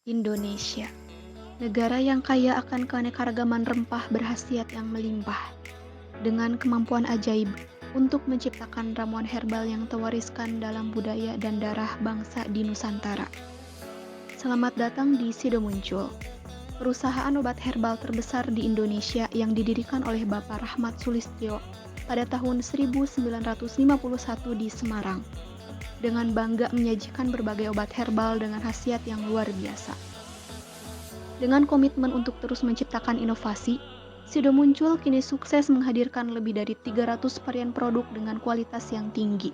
Indonesia, negara yang kaya akan keanekaragaman rempah berkhasiat yang melimpah, dengan kemampuan ajaib untuk menciptakan ramuan herbal yang terwariskan dalam budaya dan darah bangsa di Nusantara. Selamat datang di Sido Muncul, perusahaan obat herbal terbesar di Indonesia yang didirikan oleh Bapak Rahmat Sulistyo pada tahun 1951 di Semarang, dengan bangga menyajikan berbagai obat herbal dengan khasiat yang luar biasa. Dengan komitmen untuk terus menciptakan inovasi, Sido Muncul kini sukses menghadirkan lebih dari 300 varian produk dengan kualitas yang tinggi.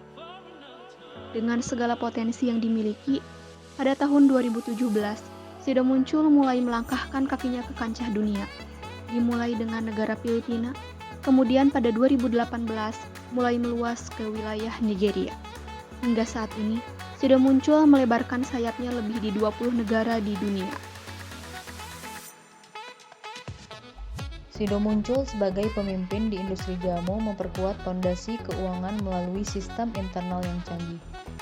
Dengan segala potensi yang dimiliki, pada tahun 2017, Sido Muncul mulai melangkahkan kakinya ke kancah dunia. Dimulai dengan negara Filipina, kemudian pada 2018 mulai meluas ke wilayah Nigeria. Hingga saat ini, Sido Muncul melebarkan sayapnya lebih di 20 negara di dunia. Sido muncul sebagai pemimpin di industri jamu memperkuat fondasi keuangan melalui sistem internal yang canggih.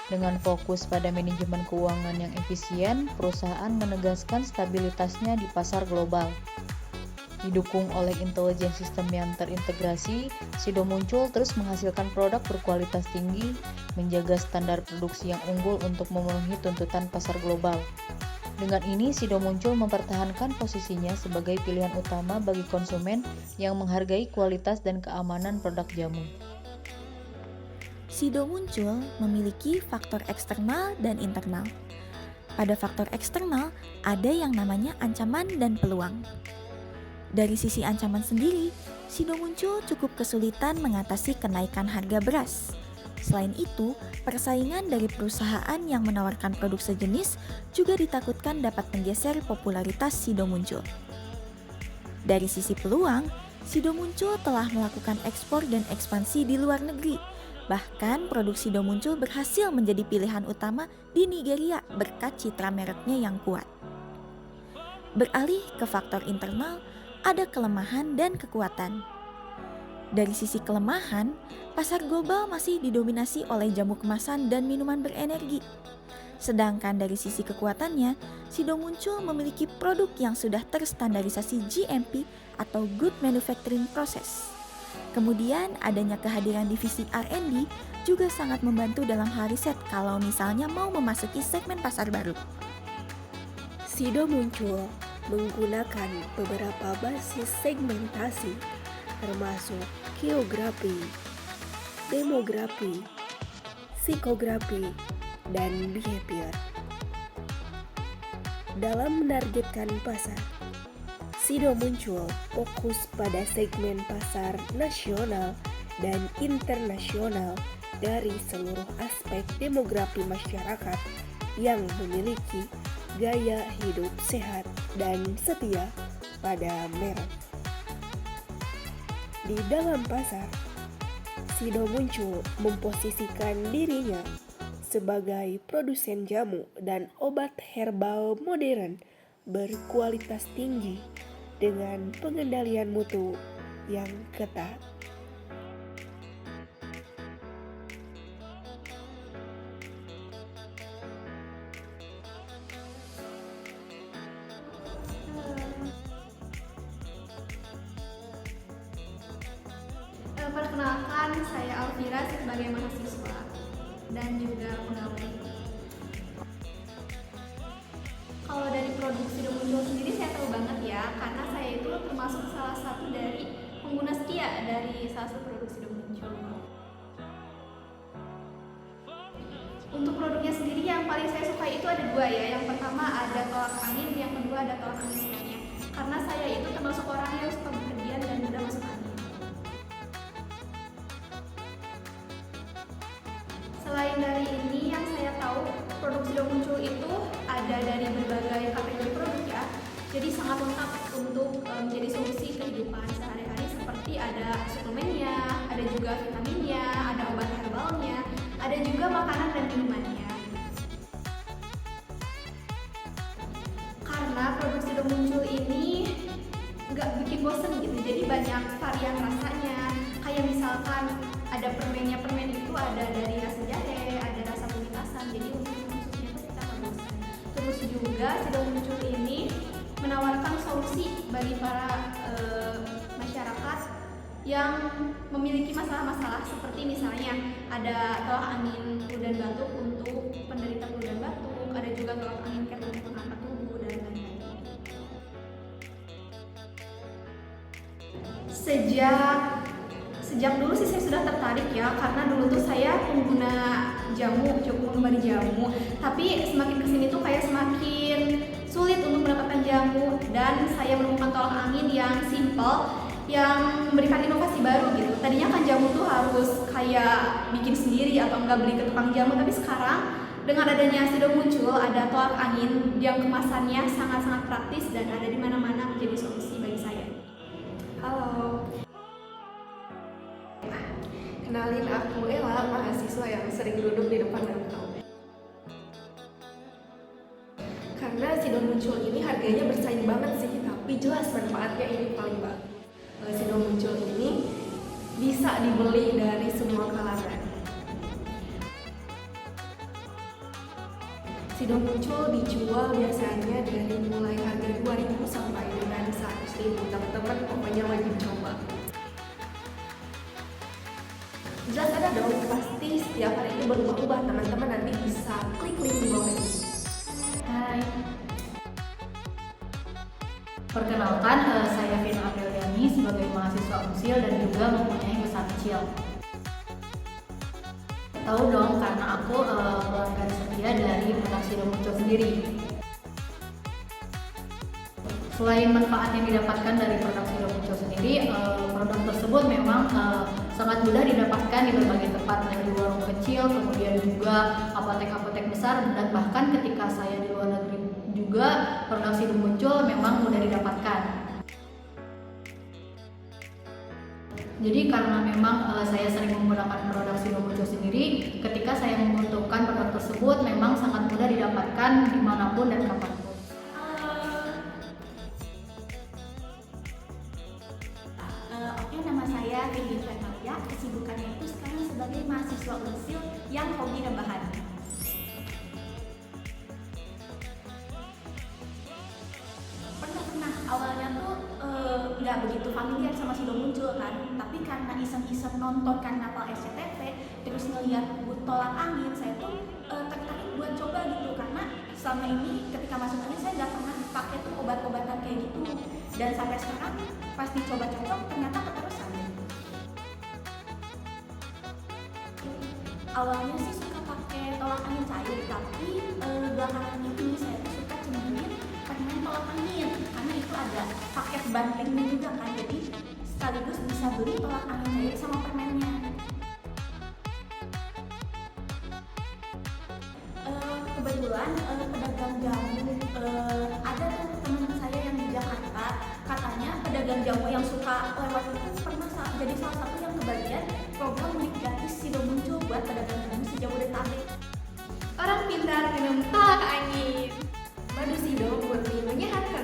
Dengan fokus pada manajemen keuangan yang efisien, perusahaan menegaskan stabilitasnya di pasar global. Didukung oleh intelijen sistem yang terintegrasi, Sido muncul terus menghasilkan produk berkualitas tinggi, menjaga standar produksi yang unggul untuk memenuhi tuntutan pasar global. Dengan ini, Sido muncul mempertahankan posisinya sebagai pilihan utama bagi konsumen yang menghargai kualitas dan keamanan produk jamu. Sido muncul memiliki faktor eksternal dan internal. Pada faktor eksternal, ada yang namanya ancaman dan peluang. Dari sisi ancaman sendiri, Sido muncul cukup kesulitan mengatasi kenaikan harga beras. Selain itu, persaingan dari perusahaan yang menawarkan produk sejenis juga ditakutkan dapat menggeser popularitas Sido muncul. Dari sisi peluang, Sido muncul telah melakukan ekspor dan ekspansi di luar negeri. Bahkan produk Sido muncul berhasil menjadi pilihan utama di Nigeria berkat citra mereknya yang kuat. Beralih ke faktor internal, ada kelemahan dan kekuatan. Dari sisi kelemahan, pasar global masih didominasi oleh jamu kemasan dan minuman berenergi. Sedangkan dari sisi kekuatannya, Sido muncul memiliki produk yang sudah terstandarisasi GMP atau Good Manufacturing Process. Kemudian adanya kehadiran divisi R&D juga sangat membantu dalam hal riset kalau misalnya mau memasuki segmen pasar baru. Sido muncul menggunakan beberapa basis segmentasi termasuk geografi, demografi, psikografi, dan behavior. Dalam menargetkan pasar, Sido muncul fokus pada segmen pasar nasional dan internasional dari seluruh aspek demografi masyarakat yang memiliki gaya hidup sehat dan setia pada merek. Di dalam pasar, Sido muncul memposisikan dirinya sebagai produsen jamu dan obat herbal modern berkualitas tinggi dengan pengendalian mutu yang ketat. Perkenalkan, saya Alvira sebagai mahasiswa dan juga pegawai. Kalau dari produk Sido muncul sendiri saya tahu banget ya, karena saya itu termasuk salah satu dari pengguna setia dari salah satu produk Sido muncul. Untuk produknya sendiri yang paling saya suka itu ada dua ya. Yang pertama ada tolak angin, yang kedua ada tolak angin semuanya. Karena saya itu termasuk orang yang suka bepergian dan mudah masuk angin. Selain dari ini, yang saya tahu produk Sido muncul itu ada dari berbagai kategori produk ya. Jadi sangat lengkap untuk menjadi solusi kehidupan sehari-hari, seperti ada suplemennya, ada juga vitaminnya, ada obat herbalnya, ada juga makanan dan minumannya. Karena produk Sido muncul ini nggak bikin bosen gitu, jadi banyak varian rasanya. Kayak misalkan ada permennya, permen itu ada dari rasa jahe, ada rasa kunyit asam, jadi untuk konsumsinya itu kita nggak bosan. Terus juga Sido Muncul ini menawarkan solusi bagi para masyarakat yang memiliki masalah-masalah seperti misalnya ada tolak angin flu dan batuk untuk penderita flu dan batuk, ada juga tolak angin care untuk pengangkat tubuh dan lain-lain. Sejak dulu sih saya sudah tertarik ya, karena dulu tuh saya pengguna jamu, cukup menggemari jamu. Tapi semakin kesini tuh kayak semakin sulit untuk mendapatkan jamu, dan saya menemukan tolak angin yang simple, yang memberikan inovasi baru gitu. Tadinya kan jamu tuh harus kayak bikin sendiri atau enggak beli ke tukang jamu, tapi sekarang dengan adanya Sido Muncul ada tolak angin yang kemasannya sangat-sangat praktis dan ada di mana-mana, menjadi solusi bagi saya. Halo. Kenalin, aku Ella, mahasiswa yang sering duduk di depan danau. Karena Sido Muncul ini harganya bersaing banget sih, tapi jelas manfaatnya ini paling bagus. Sido Muncul ini bisa dibeli dari semua kalangan. Sido Muncul dijual biasanya dari mulai harga 2.000 sampai dengan 100.000. Teman-teman pokoknya wajib coba. Jelas ada dong, pasti setiap hari itu berubah-ubah. Teman-teman nanti bisa klik link di bawah ini. Hai. Perkenalkan, saya Vina Apriliani sebagai mahasiswa Unsil dan juga mempunyai usaha kecil. Tahu dong, karena aku pelanggan setia dari produk Sido Muncul sendiri. Selain manfaat yang didapatkan dari produk Sido Muncul sendiri, produk tersebut memang sangat mudah didapatkan di berbagai tempat, dari warung kecil, kemudian juga apotek-apotek besar, dan bahkan ketika saya di luar negeri juga produk Sido Muncul memang mudah didapatkan. Jadi karena memang saya sering menggunakan produk Sido Muncul sendiri, ketika saya membutuhkan produk tersebut memang sangat mudah didapatkan dimanapun dan kapanpun. Oke, nama saya Vindi Fernanda. Kesibukannya itu sekarang sebagai mahasiswa Unsil yang hobi rebahan. Pernah awalnya tuh nggak begitu familiar sama Sido Muncul kan, tapi karena iseng-iseng nonton Karnaval SCTV, terus ngeliat tolak angin, saya tuh tertarik buat coba gitu, karena selama ini ketika masuk angin saya nggak pernah pakai tuh obat-obatan kayak gitu, dan sampai sekarang pas dicoba-coba ternyata keterusan. Awalnya sih suka pakai tolak angin cair, tapi belakangan ini saya tuh suka cemilin permen tolak angin, karena itu ada paket bundlingnya juga kan, jadi sekaligus bisa beli tolak angin cair sama permennya. Kebetulan pedagang jamu, ada tuh teman saya yang di Jakarta, katanya pedagang jamu yang suka lewat itu pernah jadi salah satu yang kebagian program mudik gratis Sido Muncul buat pedagang jamu se-Jabodetabek. Orang pintar minum tolak angin. Madu Sido murni menyehatkan